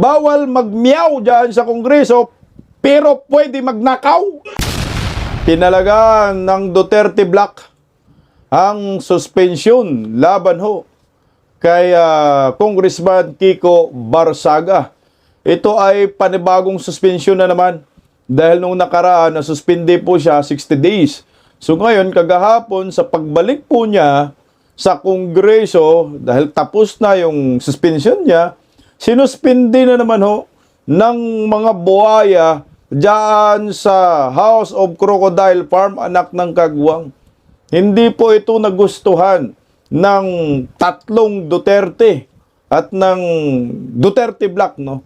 bawal magmeow dyan sa Kongreso, pero pwede magnakaw. Pinalagaan ng Duterte Black ang suspensyon laban ho kay Congressman Kiko Barzaga. Ito ay panibagong suspensyon na naman dahil nung nakaraan na suspende po siya 60 days. So ngayon, kagahapon sa pagbalik po niya sa Kongreso, dahil tapos na yung suspension niya, sinuspindi na naman ho ng mga buhaya diyan sa House of Crocodile Farm, anak ng Kagwang. Hindi po ito nagustuhan ng tatlong Duterte at ng Duterte Black, no?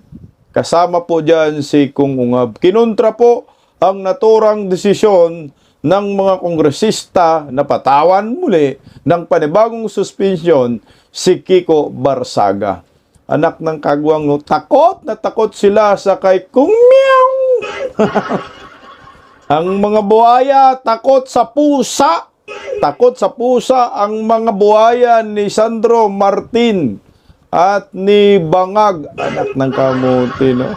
Kasama po diyan si Kung Ungab. Kinontra po ang naturang desisyon ng mga kongresista na patawan muli ng panibagong suspensyon si Kiko Barzaga. Anak ng Kagwang, no? Takot na takot sila sa kay Kung Meow. Ang mga buhaya takot sa pusa. Takot sa pusa ang mga buhaya ni Sandro Martin at ni Bangag, anak ng kamuti, no?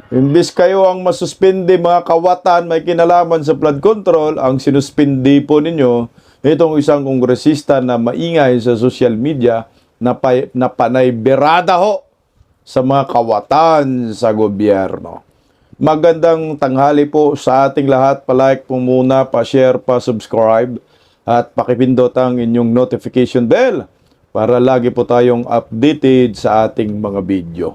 Imbis kayo ang masuspindi, mga kawatan may kinalaman sa flood control, ang sinuspindi po ninyo itong isang kongresista na maingay sa social media na panay berada ho sa mga kawatan sa gobyerno. Magandang tanghali po sa ating lahat. Pa-like po muna, pa-share, pa-subscribe at pakipindot ang inyong notification bell para lagi po tayong updated sa ating mga video.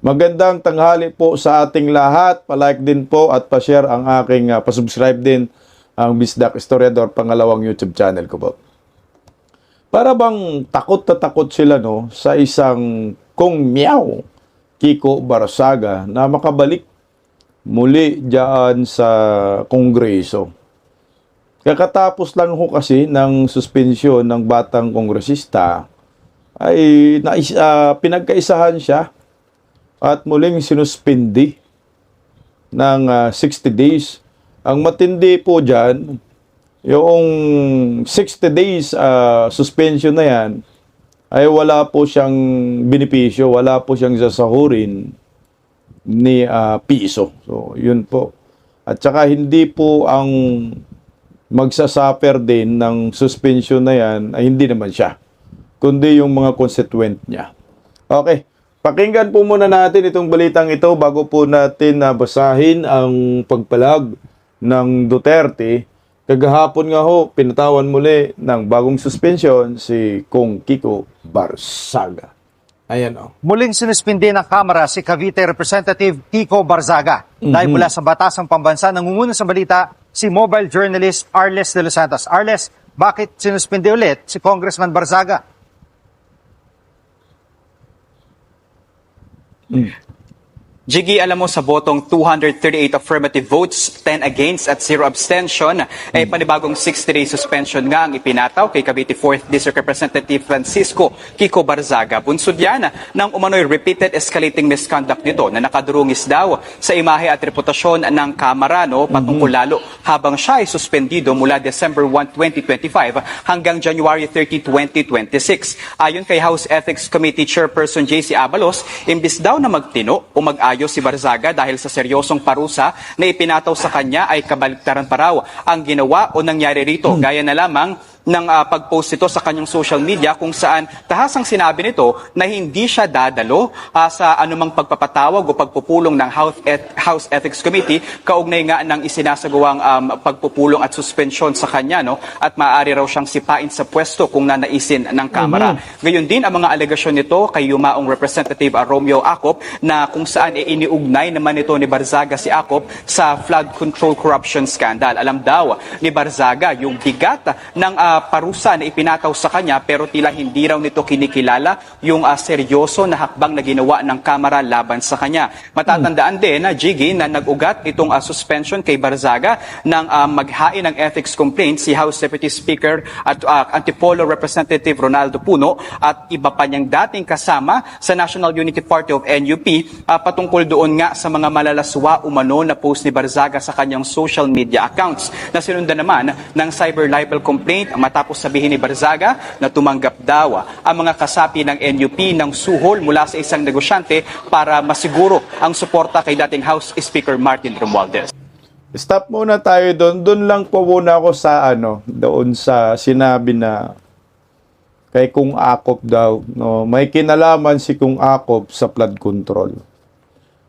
Magandang tanghali po sa ating lahat. Pa-like din po at pa-share ang aking, pa-subscribe din ang Bisdak Historiador, pangalawang YouTube channel ko po. Para bang takot na takot sila, no, sa isang Kung Meow, Kiko Barzaga, na makabalik muli diyan sa Kongreso. Kakatapos lang ho kasi ng suspensyon ng batang kongresista ay pinagkaisahan siya at muling sinuspindi ng 60 days. Ang matindi po dyan, yung 60 days suspension na yan, ay wala po siyang benepisyo, wala po siyang sasahurin ni piso. So, yun po. At saka hindi po ang magsasuffer din ng suspension na yan ay hindi naman siya, kundi yung mga constituent niya. Okay. Pakinggan po muna natin itong balitang ito bago po natin basahin ang pagpalag ng Duterte. Kagahapon nga ho, pinatawan muli ng bagong suspension si Kung Kiko Barzaga. Ayan o. Muling sinuspindi ng Kamara si Cavite Representative Kiko Barzaga. Dahil mula sa Batasang Pambansa, nangunguna sa balita si mobile journalist Arles de los Santos. Arles, bakit sinuspindi ulit si Congressman Barzaga? Jiggy, alam mo sa botong 238 affirmative votes, 10 against at 0 abstention, ay panibagong 60-day suspension nga ang ipinataw kay Cavite 4th District Representative Francisco Kiko Barzaga. Bunsod yan ng umano'y repeated escalating misconduct nito na nakadurungis daw sa imahe at reputasyon ng Kamara, no, patungkol lalo habang siya ay suspendido mula December 1, 2025 hanggang January 30, 2026. Ayon kay House Ethics Committee Chairperson J.C. Abalos, imbis daw na magtino o mag-ayos si Barzaga dahil sa seryosong parusa na ipinataw sa kanya ay kabaligtaran pa raw ang ginawa o nangyari rito. Gaya na lamang ng pag-post ito sa kanyang social media kung saan tahasang sinabi nito na hindi siya dadalo sa anumang pagpapatawag o pagpupulong ng House Ethics Committee kaugnay nga ng isinasagawang pagpupulong at suspensyon sa kanya, no, at maaari raw siyang sipain sa pwesto kung nanaisin ng Kamara. Gayon din ang mga alegasyon nito kay yumaong Representative Romeo Acop na kung saan iniugnay naman ito ni Barzaga si Acop sa flood control corruption scandal. Alam daw ni Barzaga yung bigat ng parusa na ipinataw sa kanya pero tila hindi raw nito kinikilala yung seryoso na hakbang na ginawa ng Kamara laban sa kanya. Matatandaan din na Jiggy na nag-ugat itong suspension kay Barzaga ng maghain ng ethics complaint si House Deputy Speaker at Antipolo Representative Ronaldo Puno at iba pa niyang dating kasama sa National Unity Party of NUP patungkol doon nga sa mga malalaswa umano na post ni Barzaga sa kanyang social media accounts na sinundan naman ng cyber libel complaint, matapos sabihin ni Barzaga na tumanggap daw ang mga kasapi ng NUP ng suhol mula sa isang negosyante para masiguro ang suporta kay dating House Speaker Martin Romualdez. Stop muna tayo doon. Doon lang po muna ako sa doon sa sinabi na kay Kung Akop daw, no, may kinalaman si Kung Akop sa flood control.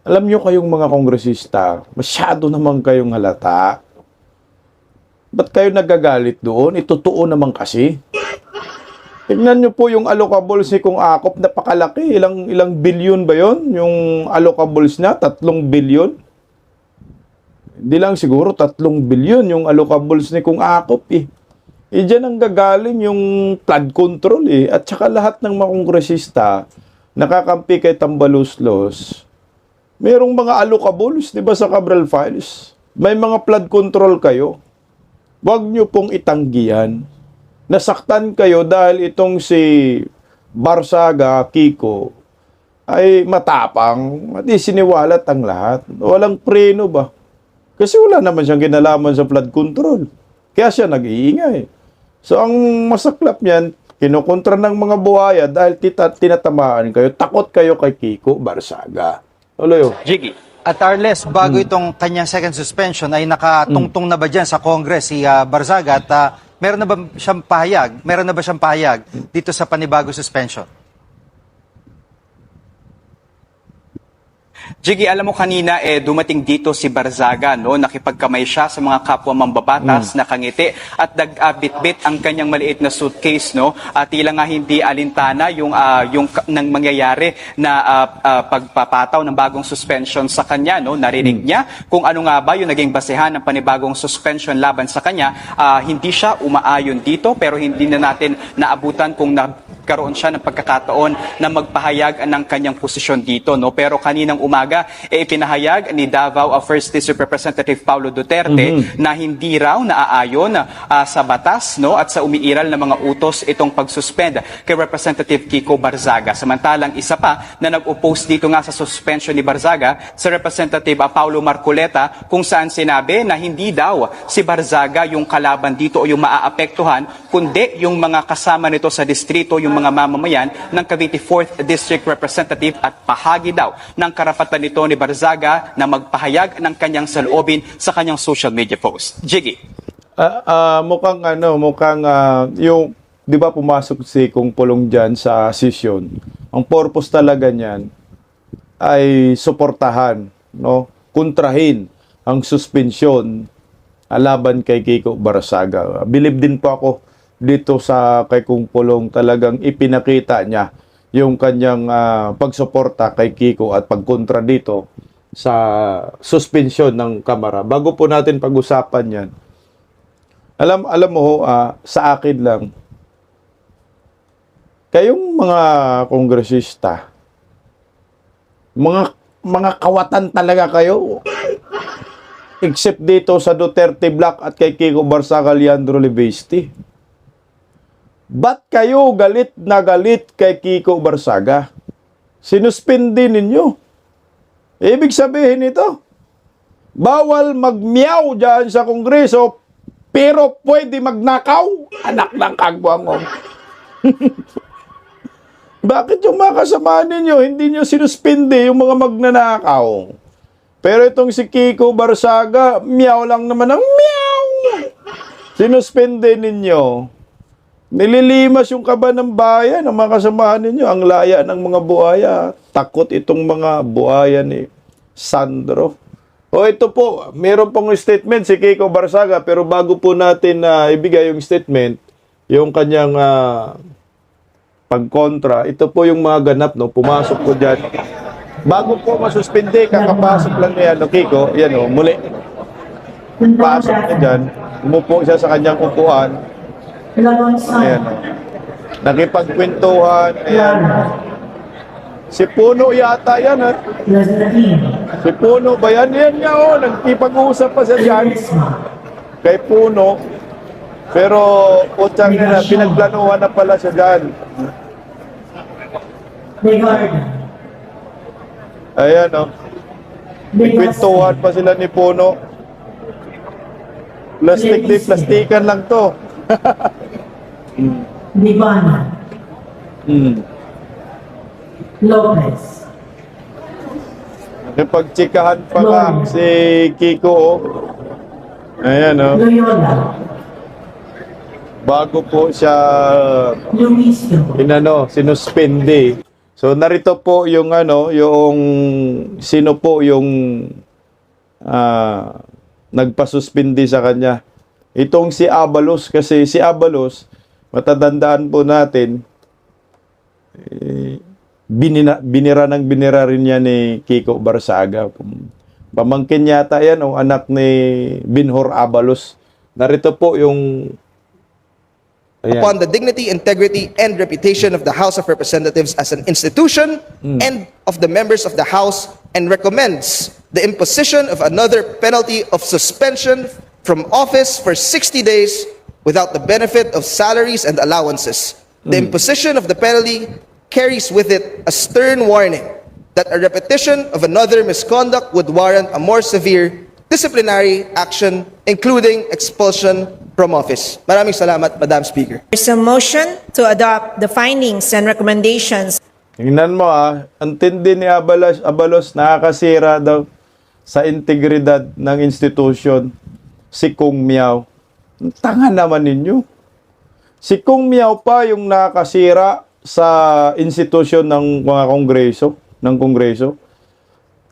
Alam nyo kayong mga kongresista, masyado naman kayong halata. Ba't kayo nagagalit doon? Itotoo naman kasi. Tignan nyo po yung allocables ni Kung Akop, napakalaki. Ilang bilyon ba yon? Yung allocables niya, 3 bilyon. Hindi lang siguro 3 bilyon yung allocables ni Kung Akop eh. Diyan ang gagaling yung flood control eh. At saka lahat ng mga kongresista nakakampi kay Tambaluslos. Merong mga allocables, di ba, sa Cabral Files? May mga flood control kayo. Huwag nyo pong itanggihan. Nasaktan kayo dahil itong si Barzaga, Kiko, ay matapang. At siniwalat ang lahat. Walang preno ba? Kasi wala naman siyang kinalaman sa flood control. Kaya siya nag-iingay. So, ang masaklap niyan, kinukontra ng mga buhaya dahil tinatamaan kayo, takot kayo kay Kiko Barzaga. Tuloy. Jiggy. At Arles, bago itong kanyang second suspension, ay nakatungtong na ba dyan sa Congress si Barzaga at meron na ba siyang pahayag? Meron na ba siyang pahayag dito sa panibago suspension? Jiggy, alam mo kanina dumating dito si Barzaga, no? Nakipagkamay siya sa mga kapwa mambabatas, nakangiti at bitbit ang kanyang maliit na suitcase, no? At tila nga hindi alintana yung nang mangyayari na pagpapataw ng bagong suspension sa kanya, no? Narinig niya kung ano nga ba yung naging basehan ng panibagong suspension laban sa kanya. Hindi siya umaayon dito pero hindi na natin naabutan kung nagkaroon siya ng pagkakataon na magpahayag ng kanyang posisyon dito, no? Pero kaninang umaga ipinahayag ni Davao First District Representative Paulo Duterte na hindi raw naaayon sa batas, no, at sa umiiral na mga utos itong pagsuspend kay Representative Kiko Barzaga. Samantalang isa pa na nag-oppose dito nga sa suspension ni Barzaga, si Representative Paulo Marcoleta, kung saan sinabi na hindi daw si Barzaga yung kalaban dito o yung maaapektuhan, kundi yung mga kasama nito sa distrito, yung mga mamamayan ng Cavite 4th District Representative, at pahagi daw ng karapatan nito ni Barzaga na magpahayag ng kanyang saloobin sa kanyang social media post. Jiggy. Mukhang yung, di ba pumasok si Kung Pulong dyan sa session, ang purpose talaga niyan ay suportahan, no, kontrahin ang suspensyon laban kay Kiko Barzaga. Believe din po ako dito sa kay Kung Pulong, talagang ipinakita niya yung kanyang pagsuporta kay Kiko at pagkontra dito sa suspension ng Kamara. Bago po natin pag-usapan yan, alam mo, sa akin lang, kayong mga kongresista, mga kawatan talaga kayo, except dito sa Duterte Black at kay Kiko Barzaga, Leandro Libesti. Ba't kayo galit na galit kay Kiko Barzaga? Sinuspindi ninyo. Ibig sabihin nito, bawal magmiyaw dyan sa Kongreso, pero pwede magnakaw. Anak ng kagwangong. Bakit yung mga kasama ninyo, hindi nyo sinuspindi yung mga magnanakaw? Pero itong si Kiko Barzaga, miyaw lang naman ang miyaw. Sinuspindi ninyo. Nililimas yung kaba ng bayan, ang mga kasamahan ninyo, ang laya ng mga buhaya. Takot itong mga buhaya ni Sandro. O ito po, meron pong statement si Kiko Barzaga, pero bago po natin ibigay yung statement, yung kanyang pagkontra, ito po yung mga ganap, no? Pumasok po dyan. Bago po masuspindi, kakapasok lang niya, no, Kiko, yan o, muli. Pasok niya dyan, umupo siya sa kanyang upuan. Ayan o. Nakipagkwentuhan, ayan. Si Puno yata yan, ha? Si Puno ba yan? Yan nga, o. Nagkipag-uusap pa siya dyan. Kay Puno. Pero, putsang na, pinagplanuhan na pala siya dyan. Ayan, o. Nagkwentuhan pa sila ni Puno. Plastikan lang to. Libana, Mm. Lopez, Nakipagtsikahan pa nga si Kiko, oh. Ayan, oh. Loyola, Bago po siya Luisio, sinuspende. So narito po yung yung sino po yung nagpasuspindi sa kanya. Itong si Abalos, kasi si Abalos, matatandaan po natin, binira rin niya ni Kiko Barsaga. Pamangkin yata yan, o anak ni Binhor Abalos. Narito po yung ayan. Upon the dignity, integrity, and reputation of the House of Representatives as an institution and of the members of the House, and recommends the imposition of another penalty of suspension from office for 60 days without the benefit of salaries and allowances. The imposition of the penalty carries with it a stern warning that a repetition of another misconduct would warrant a more severe disciplinary action, including expulsion from office. Maraming salamat, Madam Speaker. There's a motion to adopt the findings and recommendations. Tingnan mo ang tindi ni Abalos, nakakasira daw sa integridad ng institusyon. Si Kung Miao. Ang tanga naman ninyo. Si Kung Miao pa yung nakakasira sa institusyon ng mga kongreso.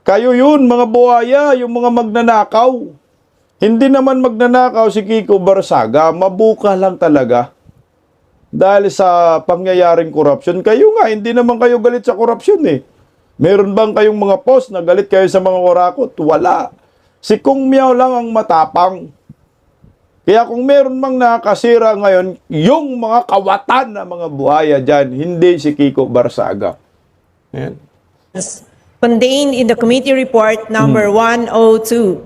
Kayo yun, mga buhaya, yung mga magnanakaw. Hindi naman magnanakaw si Kiko Barsaga, mabuka lang talaga. Dahil sa pangyayaring korupsyon. Kayo nga, hindi naman kayo galit sa korupsyon eh. Meron bang kayong mga post na galit kayo sa mga korakot? Wala. Si Kung Miao lang ang matapang. Kaya kung meron mang nakasira ngayon, yung mga kawatan na mga buhaya dyan, hindi si Kiko Barsaga. Ayan. Contained in the committee report number 102.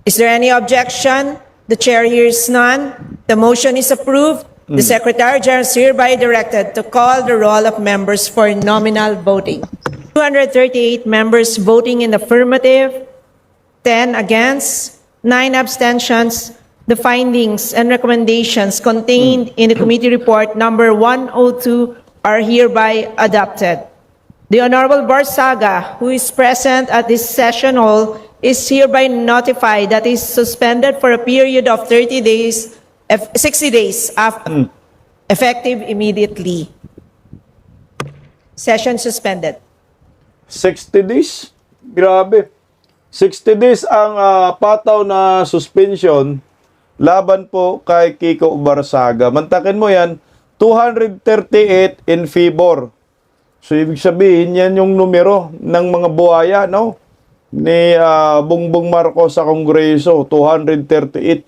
Is there any objection? The chair hears none. The motion is approved. The Secretary General is hereby directed to call the roll of members for nominal voting. 238 members voting in affirmative, 10 against, 9 abstentions. The findings and recommendations contained in the committee report number 102 are hereby adopted. The Honorable Barsaga, who is present at this session hall, is hereby notified that he is suspended for a period of 60 days effective immediately. Session suspended. 60 days? Grabe. 60 days ang pataw na suspension laban po kay Kiko Barsaga. Mantakin mo yan, 238 in favor. So, ibig sabihin, yan yung numero ng mga buhaya, no? Ni Bongbong Marcos sa Kongreso, 238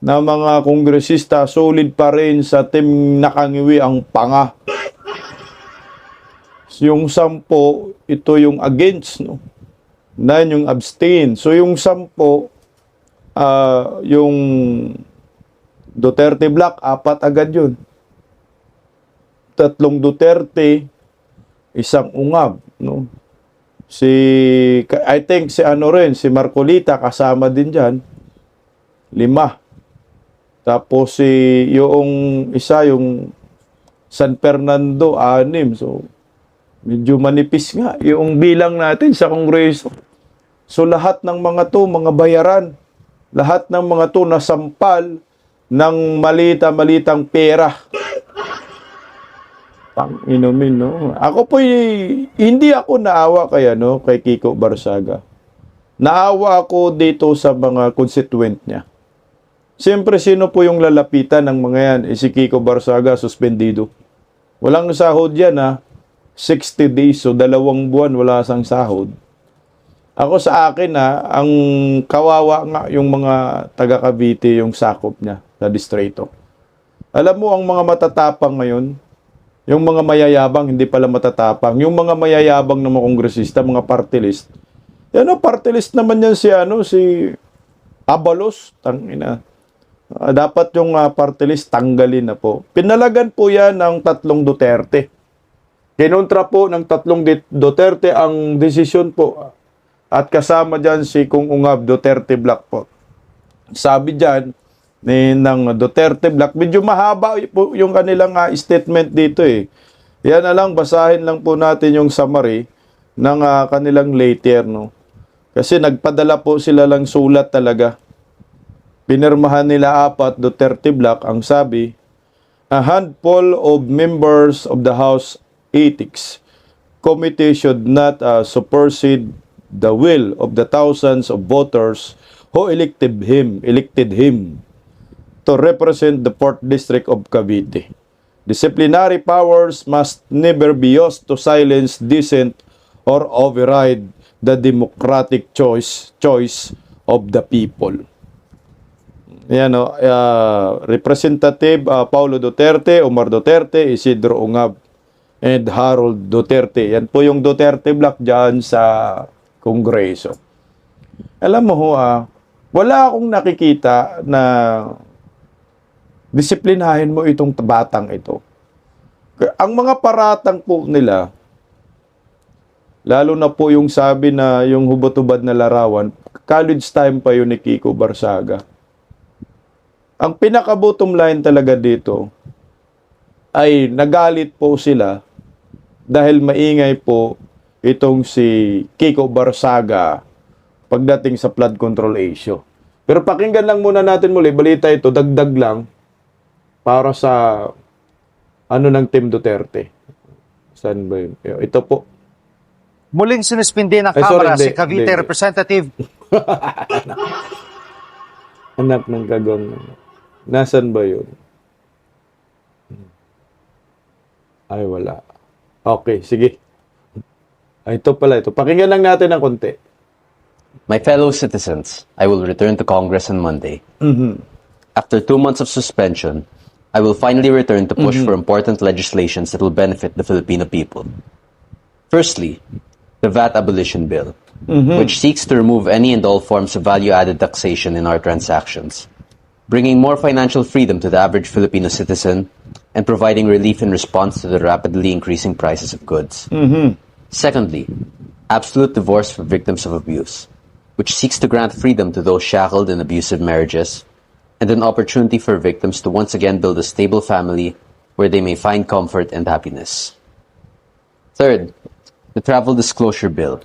na mga kongresista, solid pa rin sa team Nakangiwi ang panga. Yung 10, ito yung against, no? 9 yung abstain. So, yung 10, yung Duterte Black, 4 agad yun. 3 Duterte, 1 ungab, no? I think si si Marcolita kasama din diyan. 5. Tapos yung isa, yung San Fernando, 6. So, medyo manipis nga yung bilang natin sa Kongreso. So, lahat ng mga to, mga bayaran, lahat ng mga to nasampal ng malitang pera. Inumin, no? Ako po, hindi ako naawa kay Kiko Barsaga. Naawa ako dito sa mga constituent niya. Siyempre, sino po yung lalapitan ng mga yan? Si Kiko Barsaga, suspendido. Walang sahod yan, 60 days, so 2 buwan, wala sang sahod. Ako sa akin, ang kawawa nga yung mga taga Cavite, yung sakop niya sa distrito. Alam mo, ang mga matatapang ngayon, yung mga mayayabang, hindi pala matatapang. Yung mga mayayabang ng mga kongresista, mga party list. Party list naman yan si Abalos. Tangina. Dapat yung party list tanggalin na po. Pinalagan po yan ng 3 Duterte. Kinontra po ng 3 Duterte ang desisyon po. At kasama dyan si Kung Ungab, Duterte Black po. Sabi dyan, ng Duterte Black. Medyo mahaba po yung kanilang statement dito eh. Yan na lang, basahin lang po natin yung summary ng kanilang letter, no? Kasi nagpadala po sila lang sulat talaga. Pinirmahan nila 4 Duterte Black. Ang sabi, a handful of members of the House Ethics Committee should not supersede the will of the thousands of voters who elected him to represent the 4th District of Cavite. Disciplinary powers must never be used to silence dissent or override the democratic choice of the people. Yan, Representative Paulo Duterte, Omar Duterte, Isidro Ungab, and Harold Duterte. Yan po yung Duterte Black dyan sa Kongreso. Alam mo ho, wala akong nakikita na disiplinahin mo itong batang ito. Ang mga paratang po nila, lalo na po yung sabi na yung hubot-hubad na larawan, college time pa yun ni Kiko Barsaga. Ang pinaka-bottom line talaga dito ay nagalit po sila dahil maingay po itong si Kiko Barsaga pagdating sa flood control issue. Pero pakinggan lang muna natin muli, balita ito, dagdag lang para sa ng Team Duterte. Saan ba yun? Ito po. Muling sinuspindi ng Ay, sorry, Kamara si hindi, Cavite hindi. Representative Anak ng gagawin. Nasaan ba yun? Ay, wala. Okay, sige. Ay, ito pala ito. Pakinggan lang natin ng konti. My fellow citizens, I will return to Congress on Monday. After 2 months of suspension, I will finally return to push for important legislations that will benefit the Filipino people. Firstly, the VAT abolition bill, which seeks to remove any and all forms of value-added taxation in our transactions, bringing more financial freedom to the average Filipino citizen and providing relief in response to the rapidly increasing prices of goods. Secondly, absolute divorce for victims of abuse, which seeks to grant freedom to those shackled in abusive marriages and an opportunity for victims to once again build a stable family where they may find comfort and happiness. Third, the travel disclosure bill,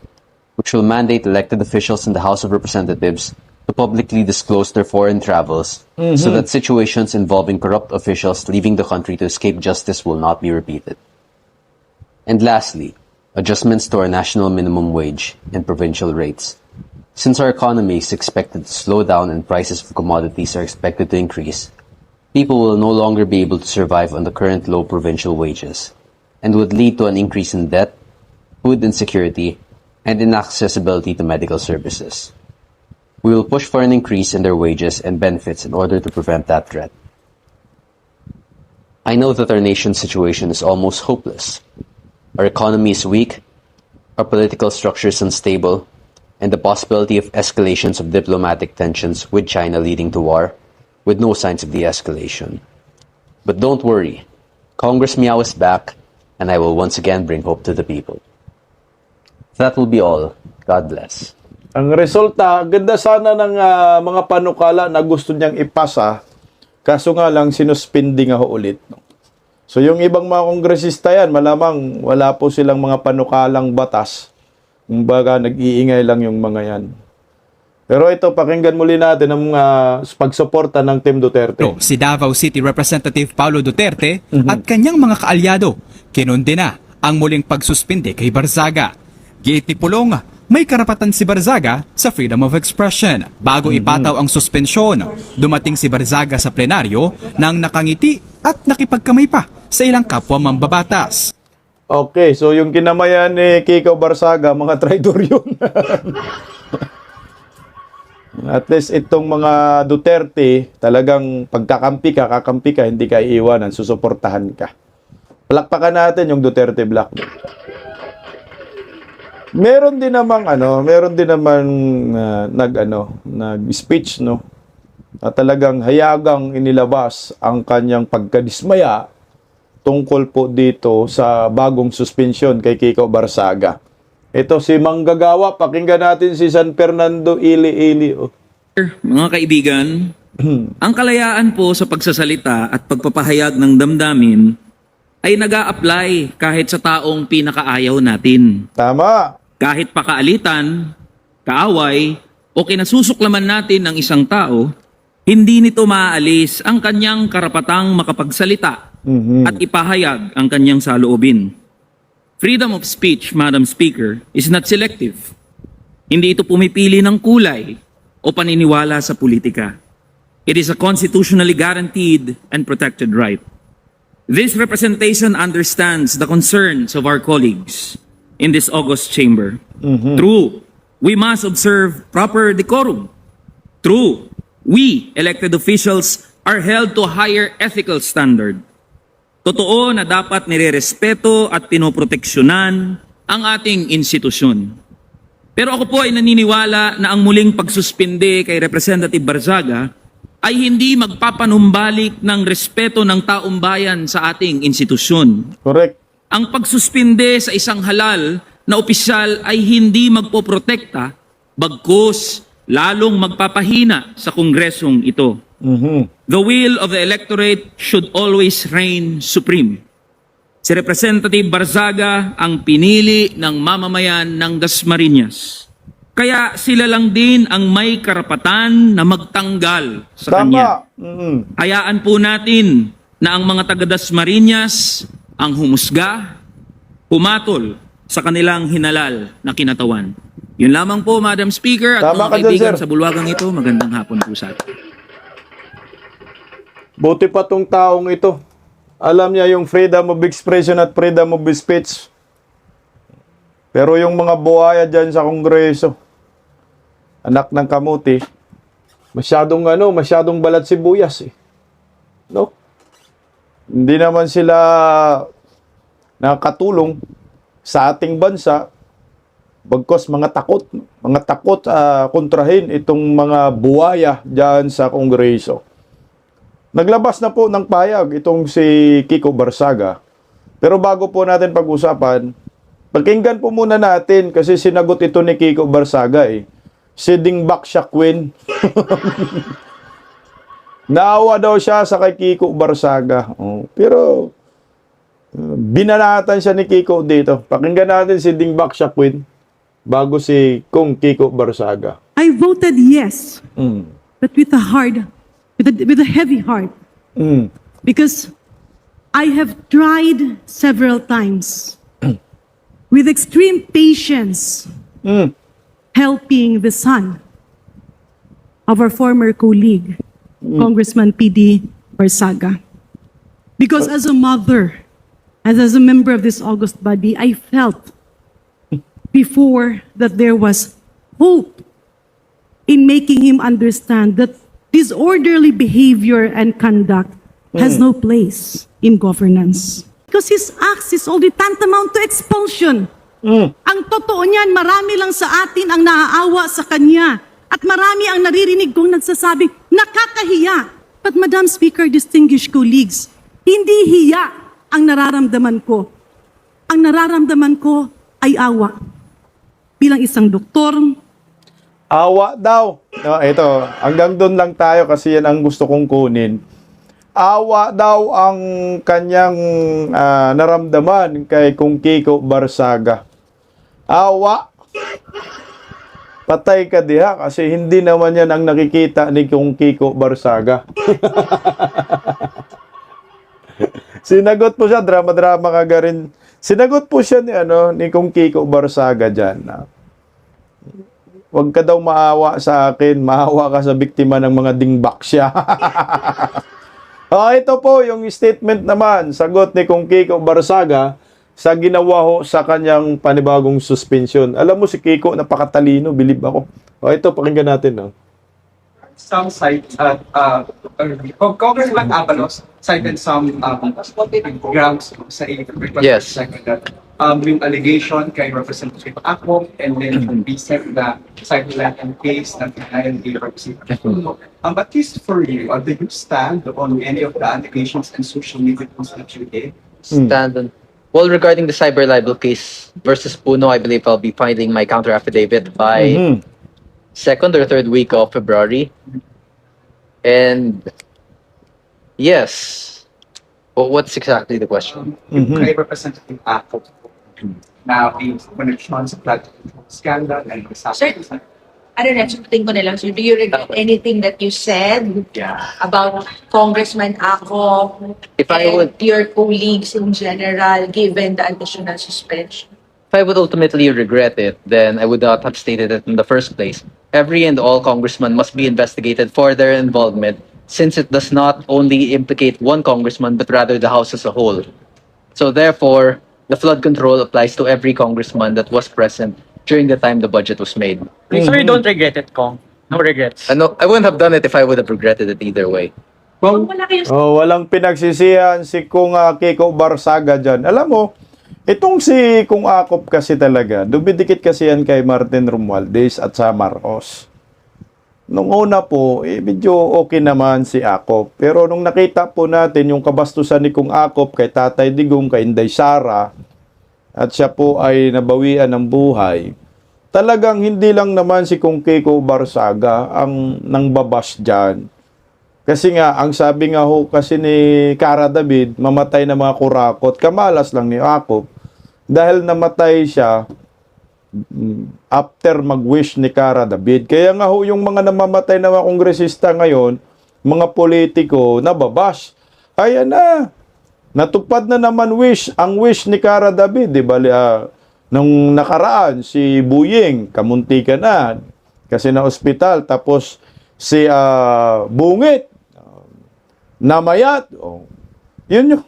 which will mandate elected officials in the House of Representatives to publicly disclose their foreign travels so that situations involving corrupt officials leaving the country to escape justice will not be repeated. And lastly, adjustments to our national minimum wage and provincial rates. Since our economy is expected to slow down and prices of commodities are expected to increase, people will no longer be able to survive on the current low provincial wages and would lead to an increase in debt, food insecurity, and inaccessibility to medical services. We will push for an increase in their wages and benefits in order to prevent that threat. I know that our nation's situation is almost hopeless. Our economy is weak, our political structure is unstable, and the possibility of escalations of diplomatic tensions with China leading to war, with no signs of de-escalation. But don't worry, Congress Meow is back, and I will once again bring hope to the people. That will be all. God bless. Ang resulta, ganda sana ng mga panukala na gusto niyang ipasa, kaso nga lang sinuspindi nga ho ulit. No? So yung ibang mga kongresista yan, malamang wala po silang mga panukalang batas. Kumbaga, nag-iingay lang yung mga yan. Pero ito, pakinggan muli natin ang pagsuporta ng Team Duterte. Si Davao City Representative Paulo Duterte at kanyang mga kaalyado kinunde na ang muling pagsuspinde kay Barzaga. Giit ni Pulong, may karapatan si Barzaga sa freedom of expression. Bago ipataw ang suspensyon, dumating si Barzaga sa plenaryo nang nakangiti at nakipagkamay pa sa ilang kapwa mambabatas. Okay, so yung kinamayan ni Kiko Barzaga, mga traidor yun. At least itong mga Duterte, talagang pagkakampi ka, kakampi ka, hindi ka iiwanan, susuportahan ka. Palakpakan natin yung Duterte Black. Meron din namang nag-speech, no? Na talagang hayagang inilabas ang kanyang pagkadismaya tungkol po dito sa bagong suspensyon kay Kiko Barzaga. Ito si Manggagawa, pakinggan natin si San Fernando Ili. Oh. Mga kaibigan, Ang kalayaan po sa pagsasalita at pagpapahayag ng damdamin ay nag-a-apply kahit sa taong pinakaayaw natin. Tama. Kahit pakaalitan, kaaway, o kinasusuklaman natin ng isang tao, hindi nito maaalis ang kanyang karapatang makapagsalita at ipahayag ang kanyang saloobin. Freedom of speech, Madam Speaker, is not selective. Hindi ito pumipili ng kulay o paniniwala sa politika. It is a constitutionally guaranteed and protected right. This representation understands the concerns of our colleagues in this august chamber. True, we must observe proper decorum. True, we, elected officials, are held to a higher ethical standard. Totoo na dapat nirerespeto at pinoproteksyonan ang ating institusyon. Pero ako po ay naniniwala na ang muling pagsuspinde kay Representative Barzaga ay hindi magpapanumbalik ng respeto ng taong bayan sa ating institusyon. Correct. Ang pagsuspinde sa isang halal na opisyal ay hindi magpoprotekta, bagkus lalong magpapahina sa kongresong ito. The will of the electorate should always reign supreme. Si Representative Barzaga ang pinili ng mamamayan ng Dasmariñas. Kaya sila lang din ang may karapatan na magtanggal sa kanya. Hayaan po natin na ang mga taga Dasmariñas ang humusga, pumatol sa kanilang hinalal na kinatawan. Yun lamang po, Madam Speaker, at Tama mga ka dyan, kaibigan sir. sa bulwagang ito, magandang hapon po sa atin. Buti pa tong taong ito. Alam niya yung freedom of expression at freedom of speech. Pero yung mga buhaya dyan sa Kongreso, anak ng kamuti, masyadong balat sibuyas eh. No? Hindi naman sila nakatulong sa ating bansa, bagkos mga takot kontrahin itong mga buhaya dyan sa Kongreso. Naglabas na po ng payag itong si Kiko Barzaga. Pero bago po natin pag-usapan, pakinggan po muna natin kasi sinagot ito ni Kiko Barzaga eh. Si Dingbak Shakwin. Naawa daw siya sa kay Kiko Barzaga. Oh, pero binanatan siya ni Kiko dito. Pakinggan natin si Dingbak Shakwin bago si Kung Kiko Barzaga. I voted yes, but with a heavy heart, because I have tried several times with extreme patience helping the son of our former colleague, Congressman P.D. Barzaga. Because as a mother, and as a member of this august body, I felt before that there was hope in making him understand that disorderly behavior and conduct has no place in governance. Because his acts is already tantamount to expulsion. Ang totoo niyan, marami lang sa atin ang naaawa sa kanya. At marami ang naririnig kong nagsasabing, nakakahiya. But Madam Speaker, distinguished colleagues, hindi hiya ang nararamdaman ko. Ang nararamdaman ko ay awa. Bilang isang doktor, Awa daw. No, ito, hanggang doon lang tayo kasi yan ang gusto kong kunin. Awa daw ang kanyang naramdaman kay Kung Kiko Barzaga. Awa. Patay ka diha kasi hindi naman yan ang nakikita ni Kung Kiko Barzaga. Sinagot po siya, drama-drama ka rin. Sinagot po siya ni Kung Kiko Barzaga dyan. Huwag ka daw maawa sa akin, maawa ka sa biktima ng mga dingbak siya. Ito po yung statement naman, sagot ni Kung Kiko Barzaga sa ginawa ho sa kanyang panibagong suspension. Alam mo si Kiko, napakatalino, believe ako. Ito, pakinggan natin. Some cite, Congressman Avalos cited some grounds sa Yes. yung allegation kay Representative Ako and then from recent na sideline and case na pinayan kay Representative Ako. But least for you, do you stand on any of the allegations and social media posts that you did? Stand on. Well, regarding the cyber libel case versus Puno, I believe I'll be filing my counter affidavit by second or third week of February. And yes, well, what's exactly the question? Kay Representative Ako na may connection sa flood control scandal and Sir, ano na, sagutin ko na lang, sir. Do you regret anything that you said about Congressman Ako If I and would- your colleagues in general, given the additional suspension? If I would ultimately regret it, then I would not have stated it in the first place. Every and all congressmen must be investigated for their involvement, since it does not only implicate one congressman, but rather the House as a whole. So therefore, the flood control applies to every congressman that was present during the time the budget was made. So you don't regret it, Kong? No regrets? I wouldn't have done it if I would have regretted it either way. Well, Wala kayo Walang pinagsisihan si Kung Kiko Barsaga dyan. Alam mo, itong si Kung Akop kasi talaga, dumidikit kasi yan kay Martin Romualdez at sa Marcos. Nung una po, medyo okay naman si Akop. Pero nung nakita po natin yung kabastusan ni Kung Akop kay Tatay Digong, kay Inday Sara, at siya po ay nabawian ng buhay, talagang hindi lang naman si Kung Kiko Barsaga ang nangbabash dyan. Kasi nga, ang sabi nga ho kasi ni Cara David, mamatay na mga kurakot, kamalas lang ni Akop. Dahil namatay siya after mag-wish ni Cara David. Kaya nga ho, yung mga namamatay na mga kongresista ngayon, mga politiko, nababash. Ayan na, natupad na naman ang wish ni Cara David. Di ba, nung nakaraan, si Buying, kamuntika na, kasi na ospital. Tapos, si Bungit, namayat. Oh. Yun yung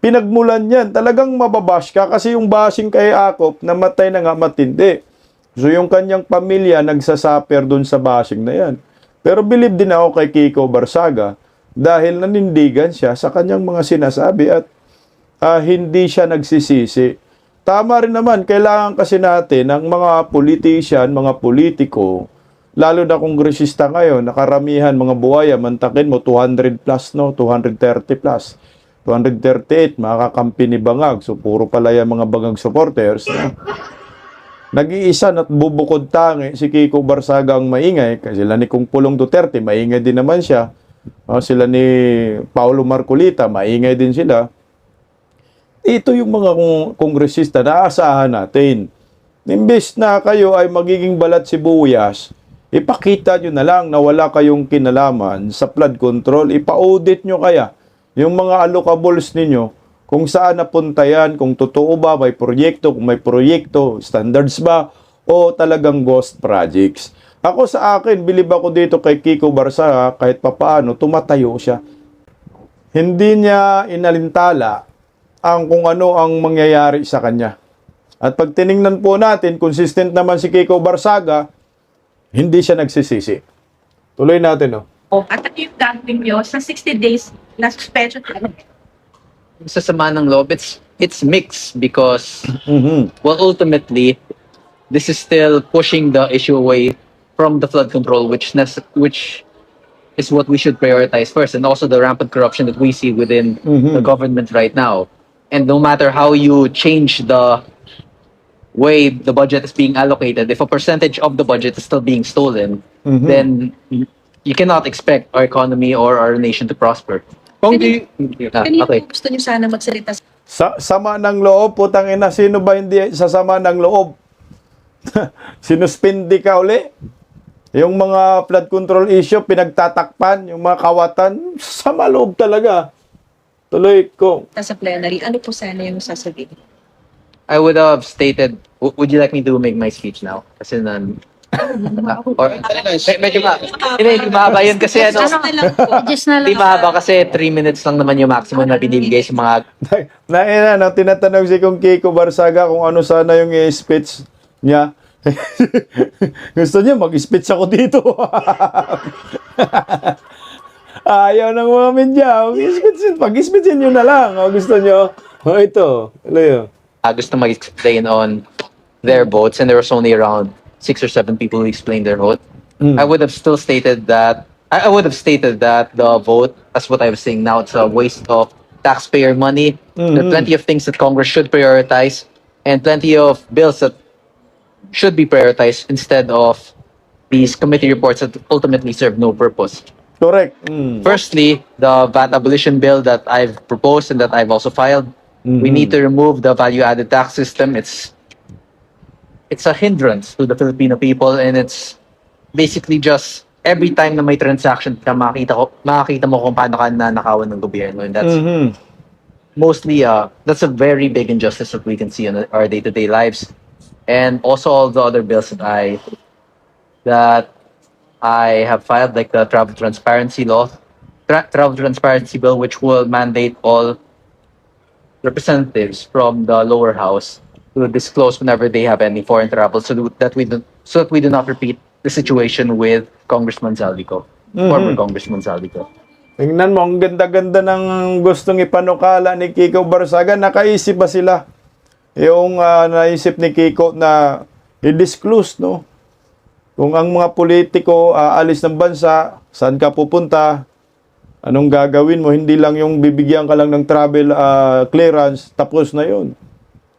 pinagmulan yan. Talagang mababash ka kasi yung bashing kay Akop, namatay na nga matindi. So yung kanyang pamilya nagsasaper dun sa bashing na yan. Pero believe din ako kay Kiko Barsaga dahil nanindigan siya sa kanyang mga sinasabi at hindi siya nagsisisi. Tama rin naman, kailangan kasi natin ng mga politician, mga politiko, lalo na kongresista ngayon, nakaramihan mga buhaya, mantakin mo 200 plus, no? 230 plus. 238, makakampi ni Bangag. So, puro pala yung mga Bangag supporters. No? Nag-iisa at bubukod tangi si Kiko Barsaga ang maingay. Kasi sila ni Kung Pulong Duterte, maingay din naman siya. Sila ni Paulo Marcolita, maingay din sila. Ito yung mga kongresista na aasahan natin. Imbes na kayo ay magiging balat sibuyas, ipakita nyo na lang na wala kayong kinalaman sa flood control. Ipa-audit nyo kaya yung mga allocables ninyo kung saan napunta yan, kung totoo ba, may proyekto, kung may proyekto, standards ba, o talagang ghost projects. Ako sa akin, bilib ako dito kay Kiko Barsaga, kahit papaano, tumatayo siya. Hindi niya inalintala ang kung ano ang mangyayari sa kanya. At pag tiningnan po natin, consistent naman si Kiko Barsaga, hindi siya nagsisisi. Tuloy natin, no? At ano yung gagawin nyo sa 60 days na suspension? Sa sama ng loob, it's mixed because, well, ultimately, this is still pushing the issue away from the flood control, which is what we should prioritize first, and also the rampant corruption that we see within the government right now. And no matter how you change the way the budget is being allocated, if a percentage of the budget is still being stolen, then you cannot expect our economy or our nation to prosper. Kanino Okay. gusto nyo sana magsalita? Sama ng loob, putang ina, sino ba hindi sasama ng loob? Sinuspindi ka uli? Yung mga flood control issue, pinagtatakpan, yung mga kawatan, sama loob talaga. Tuloy ko. Sa plenary, ano po sana yung sasabihin? I would have stated, would you like me to make my speech now? Kasi or, medyo hindi mahaba yun kasi hindi mahaba kasi 3 minutes lang naman yung maximum na binibigay sa mga Tinatanong si Kung Kiko Barsaga kung ano sana yung speech niya. Gusto niya mag-speech ako dito. Ayaw ng mga media. Mag-speechin nyo na lang. O gusto nyo. O ito. Leo. gusto mag-explain on their votes, and there was only around 6 or 7 people who explained their vote. I would have still stated that I would have stated that the vote, as what I was saying now, it's a waste of taxpayer money. There are plenty of things that Congress should prioritize, and plenty of bills that should be prioritized instead of these committee reports that ultimately serve no purpose. Correct. Firstly, the VAT abolition bill that I've proposed and that I've also filed, we need to remove the value-added tax system. It's a hindrance to the Filipino people, and it's basically just every time na may transaction ka, makakita mo kung paano ka nanakawan ng gobyerno, and that's mostly that's a very big injustice that we can see in our day-to-day lives, and also all the other bills that I have filed, like the travel transparency law, travel transparency bill, which will mandate all representatives from the lower house to disclose whenever they have any foreign travel, so that we do not repeat the situation with Congressman Zaldico, former Congressman Zaldico. Tingnan mo, ang ganda-ganda ng gustong ipanukala ni Kiko Barsaga. Nakaisip ba sila? Yung naisip ni Kiko na i-disclose, no? Kung ang mga politiko aalis ng bansa, saan ka pupunta, anong gagawin mo, hindi lang yung bibigyan ka lang ng travel clearance, tapos na yun.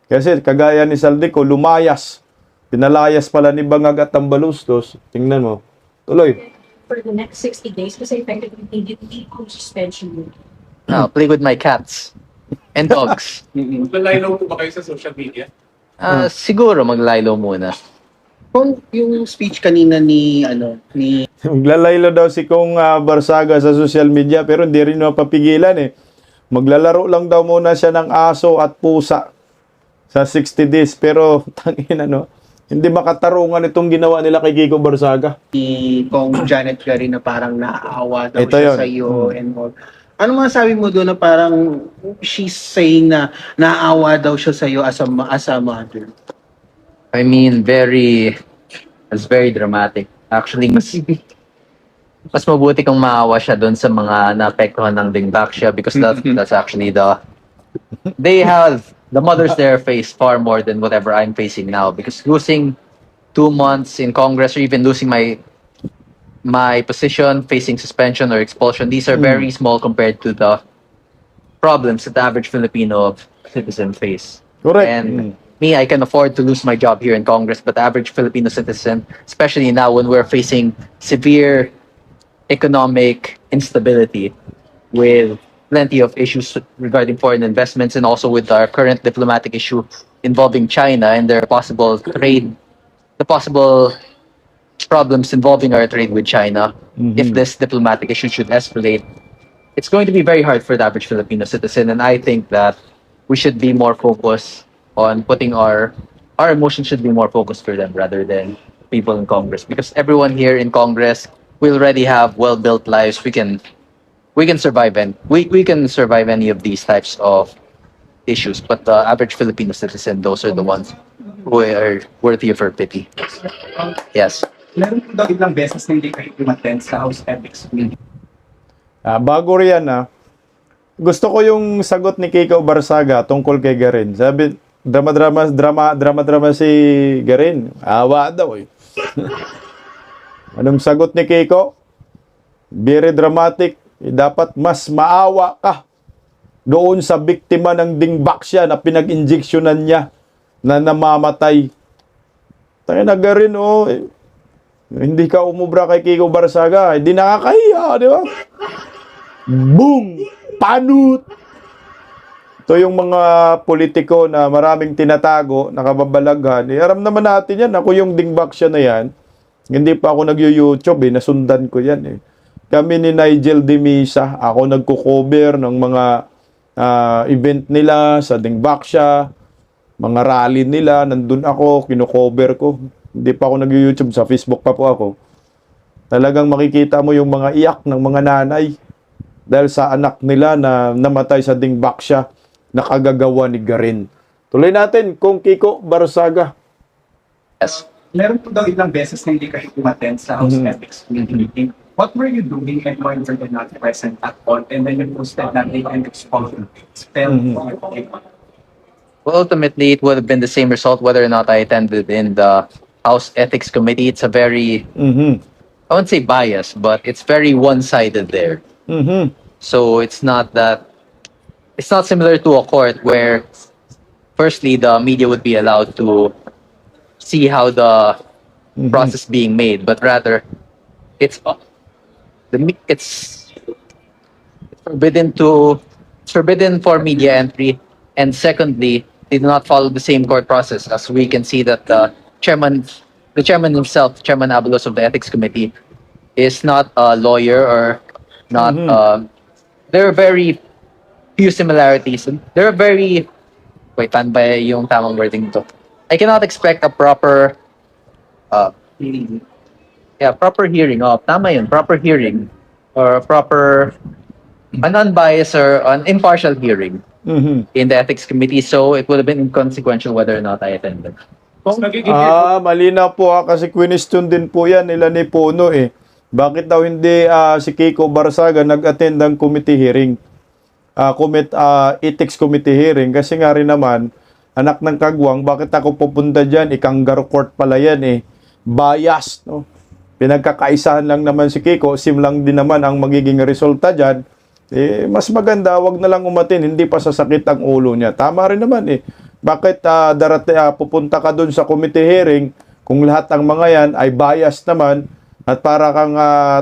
Kasi kagaya ni Zaldico, lumayas. Pinalayas pala ni Bangag at Tambalustos. Tingnan mo. Tuloy. For the next 60 days, kasi effectively, hindi ko suspension mo. Play with my cats and dogs. Maglalaylo po ba kayo sa social media? Siguro maglaylo muna. Kung yung speech kanina ni Maglalaylo daw si Kong Barsaga sa social media pero hindi rin mapapigilan eh. Maglalaro lang daw muna siya ng aso at pusa sa 60 days pero tangina no. Hindi makatarungan itong ginawa nila kay Kiko Barsaga. Kong Janet Garin na parang naaawa daw Ito siya yun. sa iyo and all. Ano masabi mo doon na parang she's saying na naaawa daw siya sa iyo as a mother? I mean, it's very dramatic. Actually, mas mabuti kung maawa siya doon sa mga naapektuhan ng Dingbaksya because that's actually the mothers there face far more than whatever I'm facing now, because losing 2 months in Congress or even losing my position, facing suspension or expulsion, these are very small compared to the problems that the average Filipino citizen face. Correct. And me, I can afford to lose my job here in Congress, but the average Filipino citizen, especially now when we're facing severe economic instability with plenty of issues regarding foreign investments and also with our current diplomatic issue involving China and their possible trade, the possible problems involving our trade with China, if this diplomatic issue should escalate, it's going to be very hard for the average Filipino citizen. And I think that we should be more focused on putting our emotions should be more focused for them rather than people in Congress, because everyone here in Congress, we already have well-built lives. We can survive and we can survive any of these types of issues, but the average Filipino citizen, those are the ones who are worthy of our pity. Yes. Meron po daw ilang beses na hindi kayo umattend sa House Ethics Committee. Bago riyan gusto ko yung sagot ni Kiko Barsaga tungkol kay Garin. Sabi, drama si Garin. Awa daw eh. Anong sagot ni Kiko? Very dramatic. Dapat mas maawa ka doon sa biktima ng Dingbaksya na pinag-injeksyonan niya na namamatay. Tayo na Garin hindi ka umubra kay Kiko Barsaga. Hindi nakakahiya, di ba? Boom! Panut! Ito yung mga politiko na maraming tinatago, nakababalaghan. Aram naman natin yan. Ako yung Dingbaksya na yan. Hindi pa ako nag-YouTube nasundan ko yan Kami ni Nigel De Misa, ako nagko-cover ng mga event nila sa Dingbaksya, mga rally nila, nandun ako, kino-cover ko. Hindi pa ako nag-YouTube, sa Facebook pa po ako. Talagang makikita mo yung mga iyak ng mga nanay dahil sa anak nila na namatay sa Dingbaksya na kagagawa ni Garin. Tuloy natin kung Kiko Barsaga. Yes. Meron po daw ilang beses na hindi kayo umattend sa House Ethics Committee meeting. What were you doing and why were you not present at all? And then you posted that they can expel Well, ultimately, it would have been the same result whether or not I attended in the House Ethics Committee. It's a very, I wouldn't say biased, but it's very one-sided there. So it's not similar to a court where, firstly, the media would be allowed to see how the process being made, but rather, it's it's forbidden for media entry, and secondly, they do not follow the same court process, as we can see that the chairman himself, Chairman Abalos of the Ethics Committee, is not a lawyer or not. There are very few similarities. There are very paano ba yung tamang wording to? I cannot expect a proper proper hearing. Oh, tama yun, proper hearing or an unbiased or an impartial hearing in the ethics committee. So it would have been inconsequential whether or not I attended. Malinaw po kasi question din po yan nila ni Puno eh. Bakit daw hindi si Kiko Barzaga nag-attend ng committee hearing? Ethics committee hearing kasi nga rin naman anak ng kagwang, bakit ako pupunta dyan? Kangaroo court pala yan eh. Bias, no? Pinagkakaisahan lang naman si Kiko, sim lang din naman ang magiging resulta dyan. Mas maganda, wag na lang umatin, hindi pa sasakit ang ulo niya. Tama rin naman eh. Bakit pupunta ka dun sa committee hearing kung lahat ng mga yan ay bias naman at para kang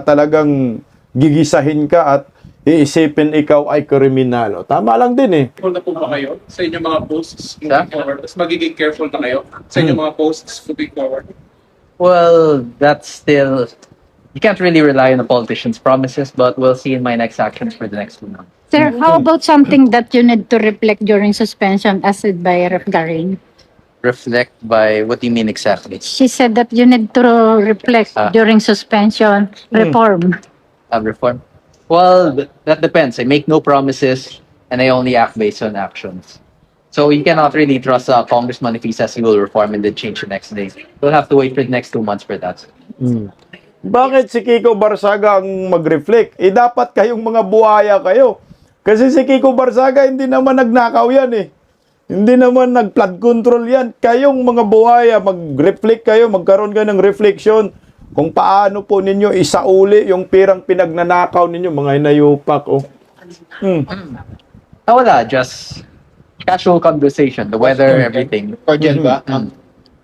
talagang gigisahin ka at iisipin ikaw ay kriminal. Tama lang din eh. Careful na po ba kayo sa inyong mga posts moving forward? Mas magiging careful na kayo sa inyong mga posts moving forward? Well, that's still, you can't really rely on a politician's promises, but we'll see in my next actions for the next 2 months. Sir, how about something that you need to reflect during suspension as said by Ref. Garin? Reflect by, what do you mean exactly? She said that you need to reflect during suspension reform. Reform? Well, that depends. I make no promises and I only act based on actions. So you cannot really trust a congressman if he says he will reform and then change the next day. We'll have to wait for the next 2 months for that. Bakit si Kiko Barzaga ang mag-reflect? Dapat kayong mga buhaya kayo. Kasi si Kiko Barzaga hindi naman nagnakaw yan eh. Hindi naman nag-flood control yan. Kayong mga buhaya, mag-reflect kayo, magkaroon kayo ng reflection kung paano po ninyo isauli yung pirang pinagnanakaw ninyo, mga inayupak. Wala, just casual conversation, the weather, everything. Cordial ba?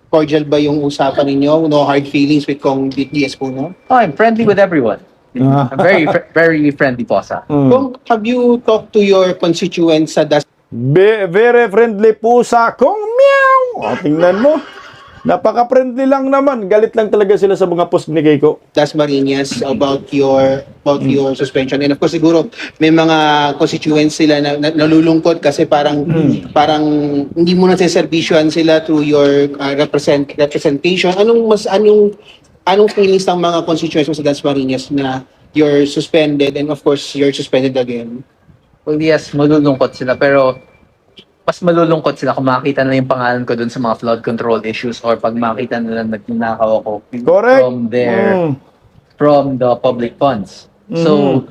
Cordial ba yung usapan ninyo? No hard feelings with Kong DS Puno? Oh, I'm friendly with everyone. I'm very friendly po sa. Kung have you talked to your constituents sa Very friendly po sa kong meow. Tingnan mo. Napaka-friendly lang naman. Galit lang talaga sila sa mga post ni Kiko. Dasmariñas about your suspension, and of course siguro may mga constituents sila na nalulungkot kasi parang hindi mo na serbisyohan sila through your representation. Anong feelings ng mga constituents mo sa Dasmariñas na you're suspended and of course you're suspended again? Well, yes, malulungkot sila, pero mas malulungkot sila kung makita nila yung pangalan ko dun sa mga flood control issues or pag makita nila nagnakaw ako Correct. from the public funds. So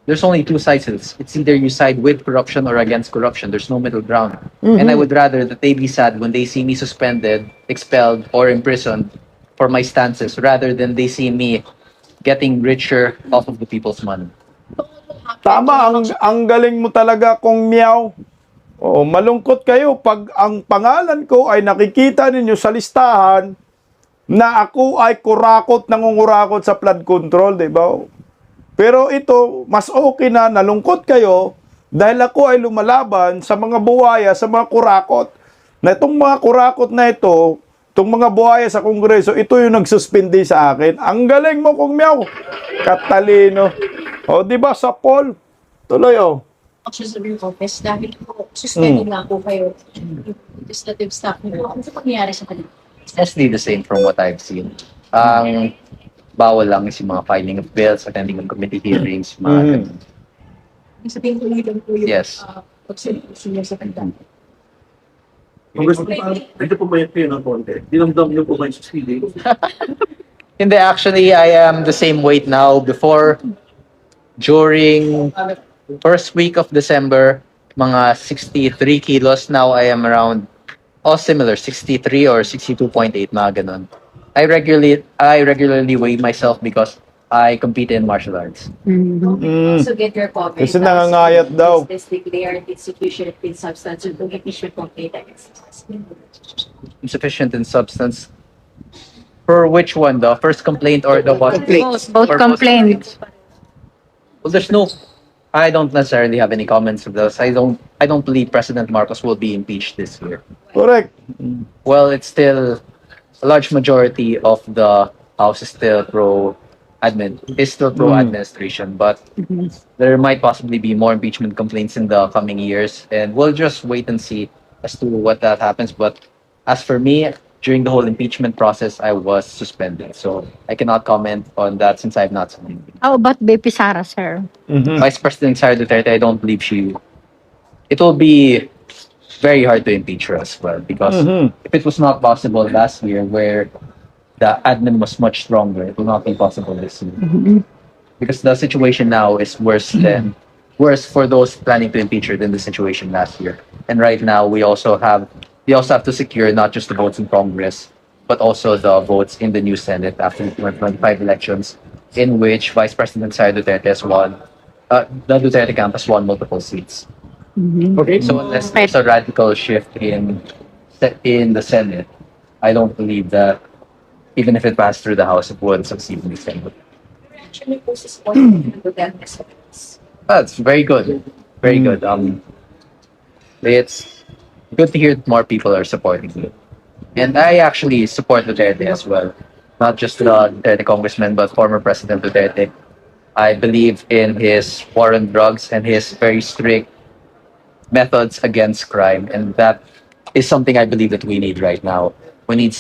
there's only 2 sides. It's either you side with corruption or against corruption. There's no middle ground. And I would rather that they be sad when they see me suspended, expelled, or imprisoned for my stances rather than they see me getting richer off of the people's money. Tama, ang galing mo talaga kong meow. Malungkot kayo pag ang pangalan ko ay nakikita ninyo sa listahan na ako ay nangungurakot sa flood control, di ba? Pero ito, mas okay na nalungkot kayo dahil ako ay lumalaban sa mga buhaya, sa mga kurakot. Na itong mga kurakot na ito, itong mga buhaya sa Kongreso, ito yung nagsuspindi sa akin. Ang galing mo kong meow. Katalino. Di ba sa poll? Tuloy Susunod yung office, dahil po, suspended na po kayo yung legislative staff niyo. Ano sa pangyayari sa kanila? It's mostly the same from what I've seen. Bawal lang is yung mga filing of bills, attending ng committee hearings, mga ganun. Sabihin ko lang po yung Yes. pagsisilisi niyo sa kanila. Ito po ba yung kayo ng konti? Dinamdam niyo po kayo sa sili? Hindi, actually, I am the same weight now. Before, during first week of December, mga 63 kilos. Now I am around, similar, 63 or 62.8, mga ganun. I regularly weigh myself because I compete in martial arts. So get your comment. Kasi nangangayat daw. This declared institution in substance of the impeachment complaint against us. Insufficient in substance. For which one? The first complaint or the what? Both complaints. Well, I don't necessarily have any comments of those. I don't believe President Marcos will be impeached this year. Correct. Well, it's still a large majority of the House is still pro-administration, but there might possibly be more impeachment complaints in the coming years, and we'll just wait and see as to what that happens. But as for me, during the whole impeachment process, I was suspended, so I cannot comment on that since I have not signed. How about BP Sara, sir? Vice President Sara Duterte, I don't believe it will be very hard to impeach her as well, because if it was not possible last year where the admin was much stronger, it will not be possible this year. Because the situation now is worse for those planning to impeach her than the situation last year. And right now we also have to secure not just the votes in Congress, but also the votes in the new Senate after the 2025 elections, in which Vice President Sara Duterte has won. The Duterte camp has won multiple seats. Okay. So unless there's a radical shift in the Senate, I don't believe that even if it passed through the House, it would succeed in the Senate. Actually, po si Duterte's. That's very good. Very good. It's good to hear that more people are supporting it. And I actually support Duterte as well. Not just the Duterte congressman, but former President Duterte. I believe in his war on drugs and his very strict methods against crime. And that is something I believe that we need right now. We need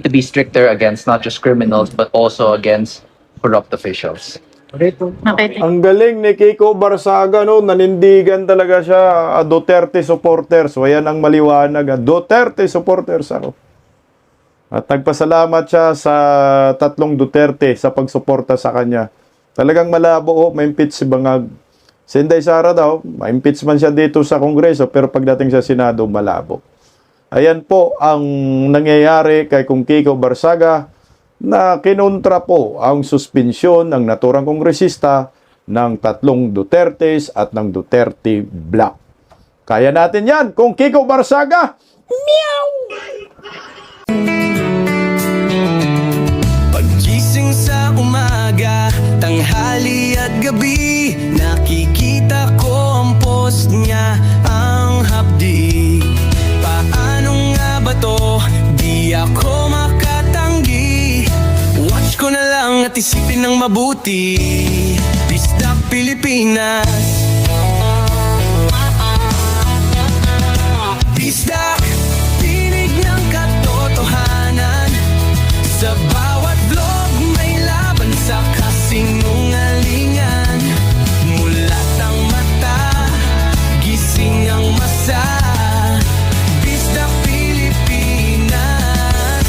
to be stricter against not just criminals, but also against corrupt officials. Okay. Ang galing ni Kiko Barzaga, no? Nanindigan talaga siya, Duterte supporters. So, ayan ang maliwanag. Duterte supporters ako. At nagpasalamat siya sa tatlong Duterte sa pagsuporta sa kanya. Talagang malabo, ma-impeach si Bangag. Si Inday Sara daw, ma-impeach man siya dito sa Kongreso, pero pagdating sa Senado, malabo. Ayan po ang nangyayari kay Kung Kiko Barzaga, na kinontra po ang suspensyon ng naturang kongresista ng tatlong Dutertes at ng Duterte Black. Kaya natin yan, Kung Kiko Barzaga. Meow! Paggising sa umaga, tanghali at gabi, nakikita ko ang post niya, ang hapdi. Paano nga ba to? Di ako makatanggi. Watch ko na lang at isipin ng mabuti. Bisdak Pilipinas. Bisdak, tinig ng katotohanan. Sa bawat vlog may laban sa kasinungalingan. Mulat ang mata, gising ang masa. Bisdak Pilipinas,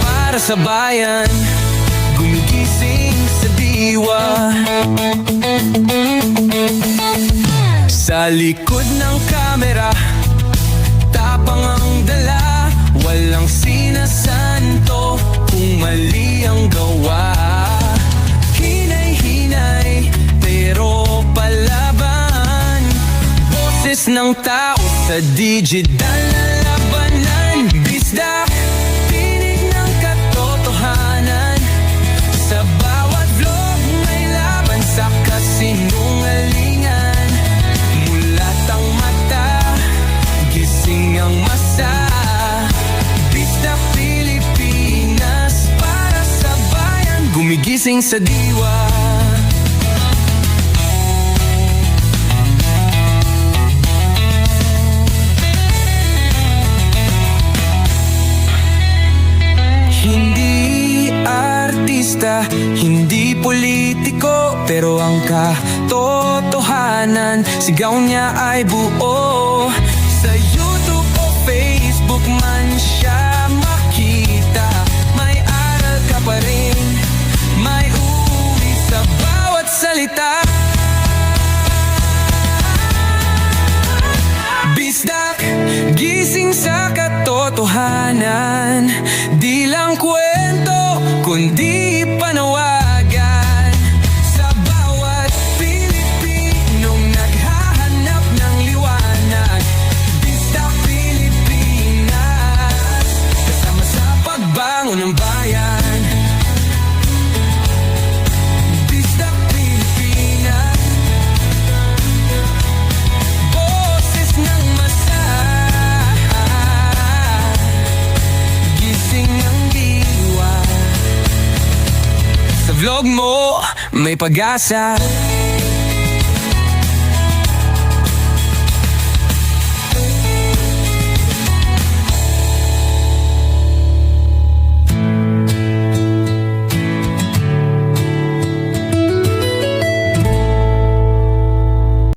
para sa bayan, gumigising sa diwa. Sa likod ng kamera, tapang ang dala, walang sinasanto kung mali ang gawa. Hinay-hinay, pero palaban. Boses ng tao sa digital na labanan. Bisdak, tinig ng katotohanan. Sa bawat vlog may laban sa kasinungalingan. Mulat ang mata, gising ang masa. Bisdak Pilipinas, para sa bayan, gumigising sa diwa. Hindi artista, hindi politiko, pero ang katotohanan, sigaw niya ay buo. Sa YouTube o Facebook man siya makita, may aral ka pa rin, may uri sa bawat salita. Bisdak, gising sa katotohanan. Di lang kwento, kundi panawagan. Sa bawat Pilipinong naghahanap ng liwanag. Bisdak Pilipinas, kasama sa pagbangon ng bayan. Bisdak vlog mo may pag-asa.